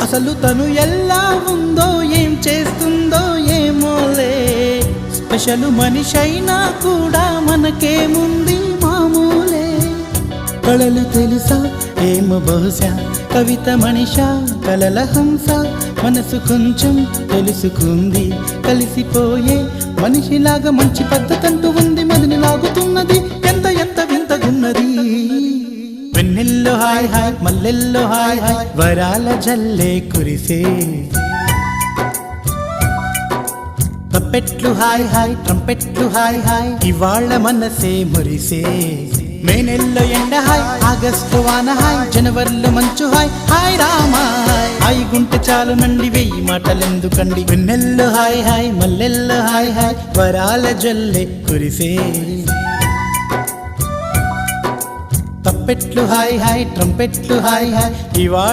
అసలు తను ఎలా ఉందో ఏం చేస్తుందో ఏమోలే, స్పెషల్ మనిషైనా కూడా మనకేముంది మామూలే. కళలు తెలుసా ఏమో బహుశా, కవిత మనిషా కలల హంస, మనసు కొంచెం తెలుసుకుంది కలిసిపోయే మనిషిలాగా, మంచి పద్ధతంటూ ఉంది మదిని లాగుతున్నది, ఎంత ఎంత వింతగున్నది. వెన్నెల్లో హాయ్ హాయ్ మల్లెల్లో హాయ్ హాయ్, వరాల జల్లే కురిసే. తప్పెట్లు హాయ్ హాయ్ ట్రంపెట్లు హాయ్ హాయ్, ఇవాళ మనసే మురిసే. మే నెల్లో ఎండ హాయ్, ఆగస్టు వాన హాయ్, జనవరిలో మంచు హాయ్, హాయ్ రామా హాయ్ గుంటె చాలు నండి వెయ్యి మాటలెందుకండి. వెన్నెల్లో హాయ్ హాయ్ మల్లెల్లో హాయ్ హాయ్, వరాల జల్లే కురిసే. తప్పెట్లు హాయ్ హాయ్ ట్రంపెట్లు హాయ్ హాయ్, ఇవాళ